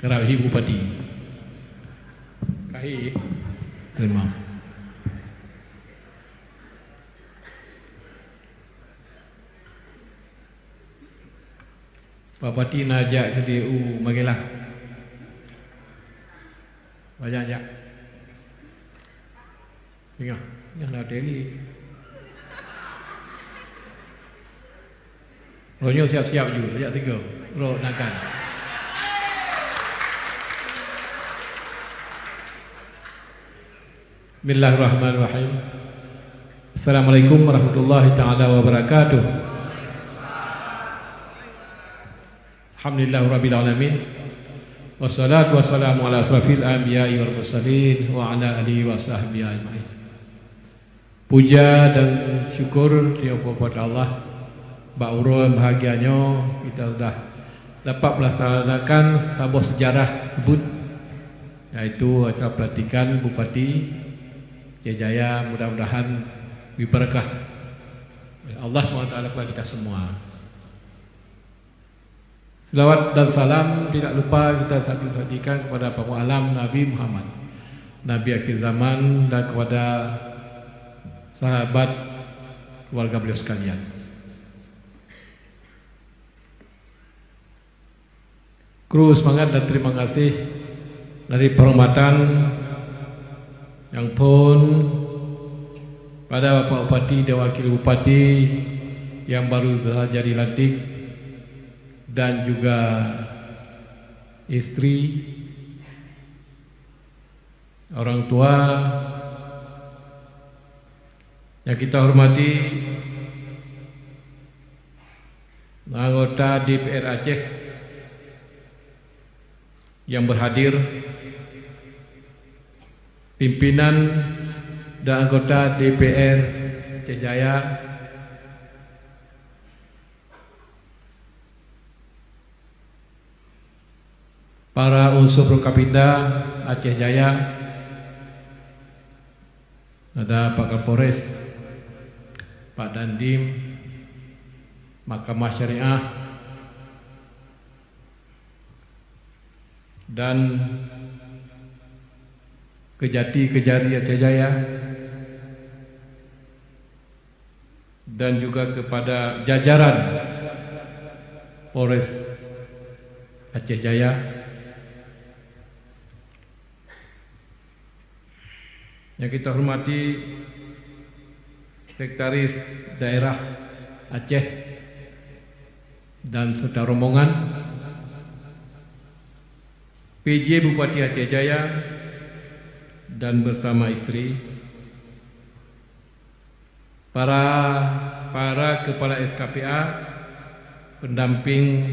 Kerahi Bupati. Kerahi, terima. Pak Bupati najak ke DU Magelang. Banyak-banyak. Ingat, yang nak teli. Rohnya siap-siap juga, sejak 3. Roh nakan. Bismillahirrahmanirrahim. Assalamualaikum warahmatullahi taala wabarakatuh. Alhamdulillahirabbil alamin. Wassalatu wassalamu ala asrafil anbiya'i wal mursalin wa ala alihi wa sahbihi ajmain. Puja dan syukur kepada Allah. Ba'urun bahagianya kita sudah dapat melaksanakan sebuah sejarah sebut, yaitu acara pelantikan Bupati Jaya, mudah-mudahan berberkah Allah SWT kepada kita semua. Selawat dan salam tidak lupa kita sajikan kepada Bapak Alam Nabi Muhammad, Nabi akhir zaman, dan kepada sahabat keluarga beliau sekalian. Kru semangat dan terima kasih dari penghormatan yang pun pada Bapak Bupati dan Wakil Bupati yang baru saja dilantik, dan juga istri, orang tua yang kita hormati, anggota DPR Aceh yang berhadir, pimpinan dan anggota DPR Aceh Jaya, para unsur Prokapinda Aceh Jaya, ada Pak Kapolres, Pak Dandim, Mahkamah Syariah, dan Kejati Kejari Aceh Jaya, dan juga kepada jajaran Polres Aceh Jaya, yang kita hormati Sekretaris Daerah Aceh dan serta rombongan, PJ Bupati Aceh Jaya dan bersama istri, para kepala SKPA, pendamping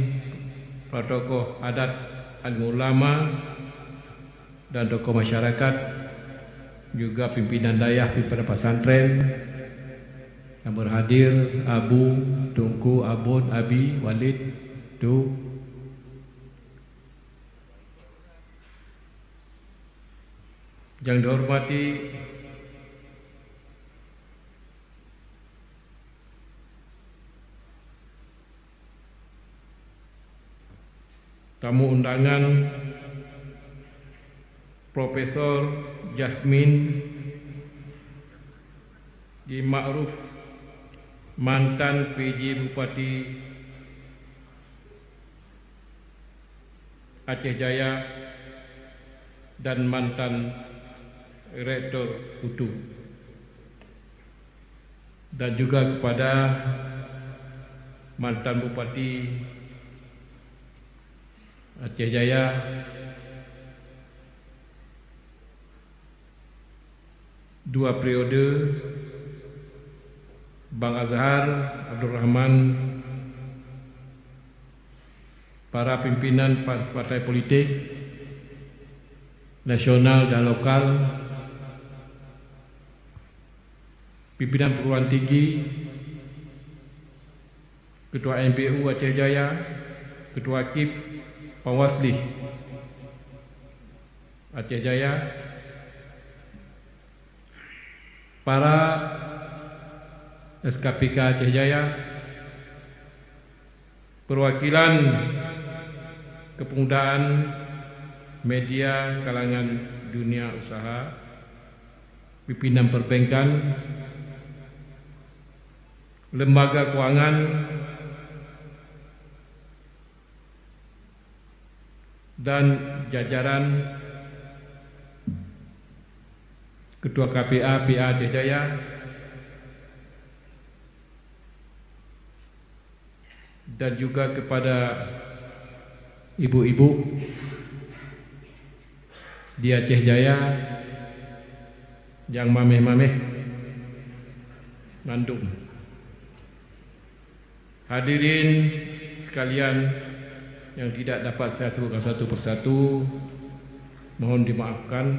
para tokoh adat, alim ulama, dan tokoh masyarakat, juga pimpinan dayah, pimpinan pesantren yang berhadir, Abu, Tungku, Abun, Abi, Walid, Du, yang dihormati tamu undangan Profesor Jasmin Ma'ruf, mantan PJ Bupati Aceh Jaya dan mantan Rektor UTU, dan juga kepada mantan Bupati Aceh Jaya, dua periode, Bang Azhar Abdul Rahman, para pimpinan partai politik nasional dan lokal, pimpinan perguruan tinggi, Ketua MPU Aceh Jaya, Ketua KIP, Panwasli Aceh Jaya, para SKPK Aceh Jaya, perwakilan kepemudaan media kalangan dunia usaha, pimpinan perbankan, lembaga kewangan, dan jajaran Ketua KPA PA Aceh Jaya dan juga kepada ibu-ibu di Aceh Jaya yang mameh-mameh ngandung. Hadirin sekalian yang tidak dapat saya sebutkan satu persatu, mohon dimaafkan.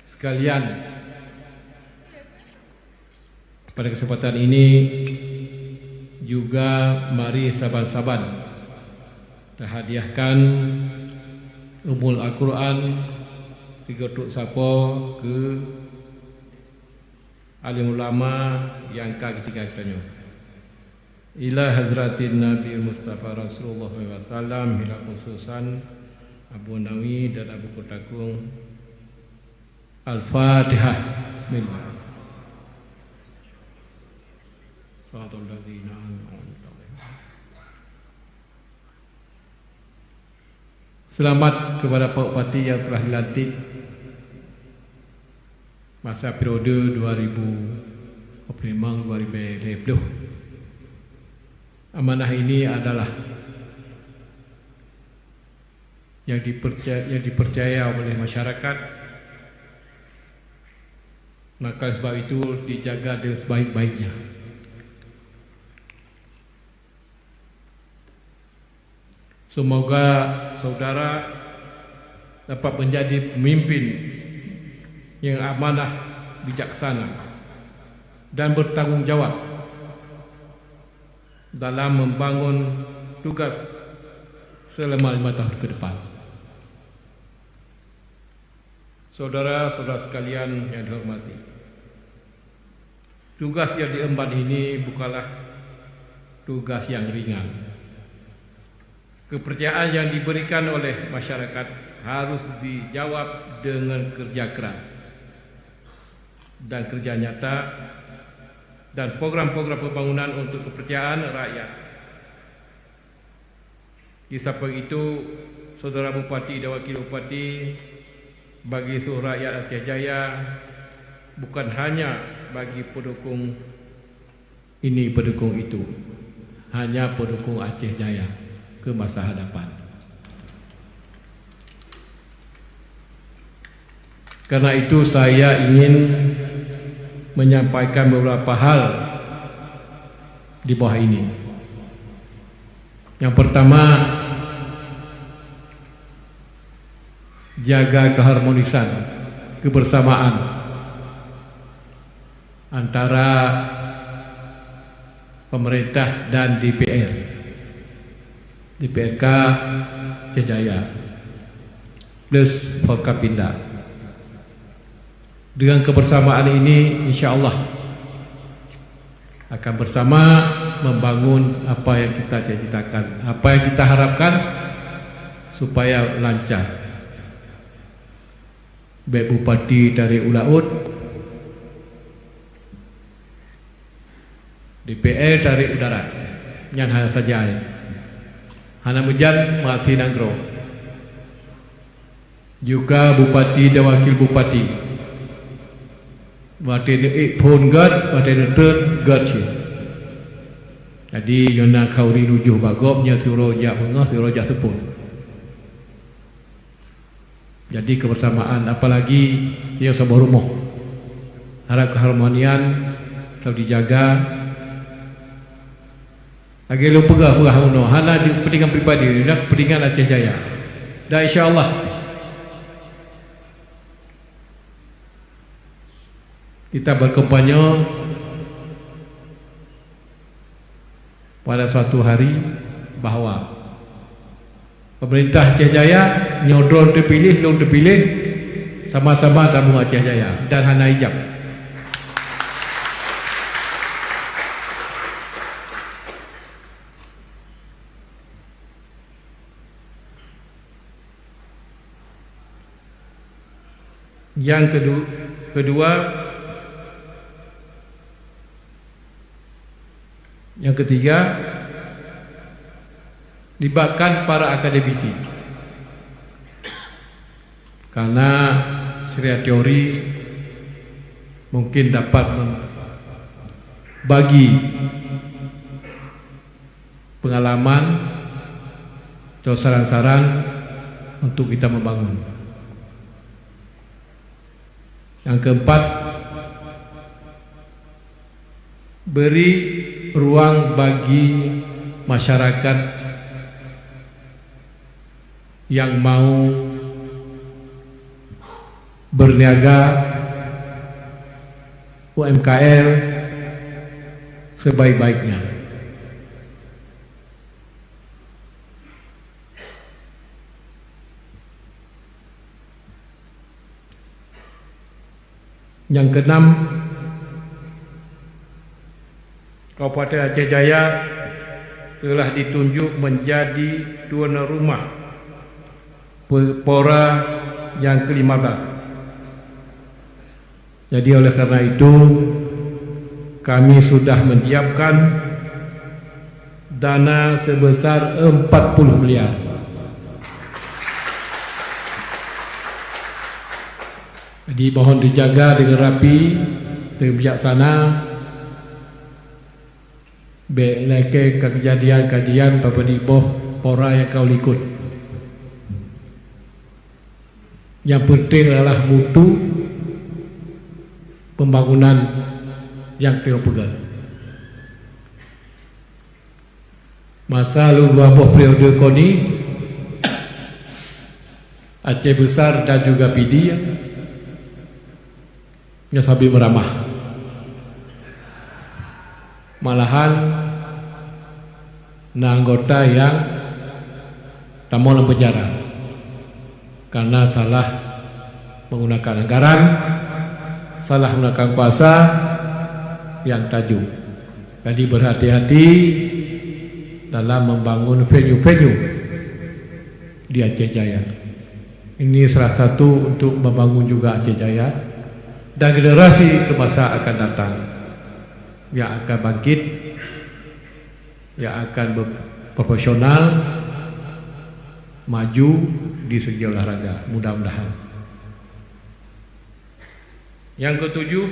Sekalian, pada kesempatan ini juga mari saban-saban kita hadiahkan Ummul Al-Quran 3 Sapo ke alim ulama yang ketiga katanya. Ila Hazratin Nabi Mustafa Rasulullah SAW, ila khususan Abu Nawi dan Abu Kotakung. Al-Fatihah. Bismillah. Selamat kepada Pak Bupati yang telah dilantik masa periode 2025-2020. Amanah ini adalah yang dipercaya oleh masyarakat. Maka sebab itu dijaga dengan sebaik-baiknya. Semoga saudara dapat menjadi pemimpin yang amanah, bijaksana dan bertanggungjawab dalam membangun tugas selama 5 tahun ke depan. Saudara-saudara sekalian yang dihormati, tugas yang diemban ini bukanlah tugas yang ringan. Kepercayaan yang diberikan oleh masyarakat harus dijawab dengan kerja keras dan kerja nyata dan program-program pembangunan untuk kepercayaan rakyat. Di samping itu, Saudara Bupati dan Wakil Bupati bagi seluruh rakyat Aceh Jaya, bukan hanya bagi pendukung ini pendukung itu, hanya pendukung Aceh Jaya ke masa hadapan. Karena itu saya ingin menyampaikan beberapa hal di bawah ini. Yang pertama, jaga keharmonisan, kebersamaan antara pemerintah dan DPRK Aceh Jaya plus Forkapinda. Dengan kebersamaan ini, insya-Allah akan bersama membangun apa yang kita cita-citakan, apa yang kita harapkan supaya lancar. Baik Bupati dari Ulaut, DPR dari udara, yang hanya saja Hana Mujan masih Nanggro, juga Bupati dan Wakil Bupati, Bupati Phon Gad, Bupati Turn Gad. Jadi Yona Kauri Nujuh Bagopnya Suruh Jak Mengah, Suruh Jak Sepun. Jadi kebersamaan, apalagi yang sebuah rumah, harap keharmonian selalu dijaga. Lagi lu pegah uno, hana di kepentingan pribadi, dan kepentingan Aceh Jaya. Dan insya-Allah kita berkampanye pada suatu hari bahawa pemerintah Aceh Jaya nyodron terpilih, long terpilih, sama-sama tamu Aceh Jaya dan hana hijab. Yang kedua, yang ketiga, libatkan para akademisi, karena secara teori mungkin dapat membagi pengalaman atau saran-saran untuk kita membangun. Yang keempat, beri ruang bagi masyarakat yang mau berniaga UMKM sebaik-baiknya. Yang keenam, Kabupaten Aceh Jaya telah ditunjuk menjadi tuan rumah Pora yang ke-15. Jadi oleh karena itu kami sudah menyiapkan dana sebesar 40 miliar. Jadi mohon dijaga dengan rapi, dengan bijaksana. Beleke kejadian-kejadian papadiboh pora yang kau ikut. Yang penting adalah mutu pembangunan yang kau pegang. Masa lalu buah periode koni Aceh Besar dan juga PD yang sambil meramah, malahan anggota yang tamu dalam penjara karena salah menggunakan anggaran, salah menggunakan kuasa yang tajuk. Jadi berhati-hati dalam membangun venue-venue di Aceh Jaya. Ini salah satu untuk membangun juga Aceh Jaya dan generasi ke masa akan datang yang akan bangkit, yang akan profesional, maju di segi olahraga, mudah-mudahan. Yang ketujuh,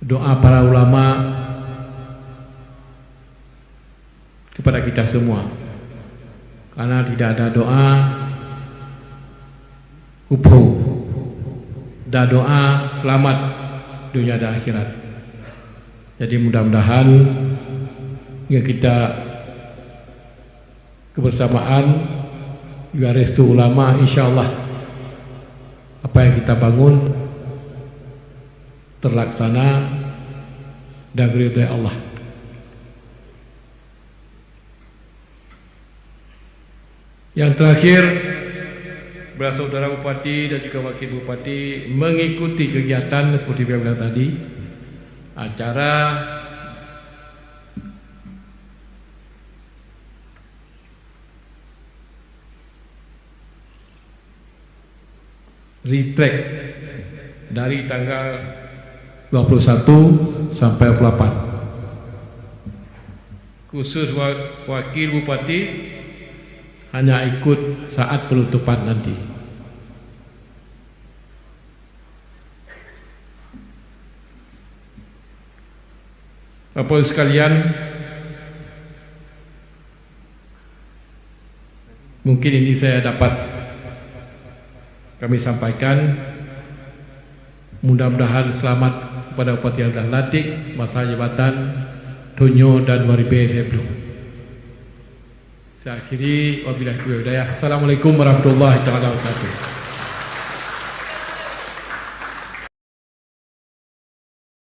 doa para ulama kepada kita semua, karena tidak ada doa kubro dan doa selamat dunia dan akhirat. Jadi mudah-mudahan ya kita kebersamaan juga restu ulama, insyaallah apa yang kita bangun terlaksana dan ridha Allah. Yang terakhir, saudara Bupati dan juga Wakil Bupati mengikuti kegiatan seperti yang bilang tadi, acara retrack dari tanggal 21 sampai 24. Khusus Wakil Bupati hanya ikut saat penutupan nanti. Bapak sekalian, mungkin ini saya dapat kami sampaikan. Mudah-mudahan selamat kepada Bupati yang telah lantik, masa jabatan Tunyo dan Waribe Heblu. Saya akhiri, wabillahi taufiq wal hidayah. Assalamualaikum warahmatullahi wabarakatuh.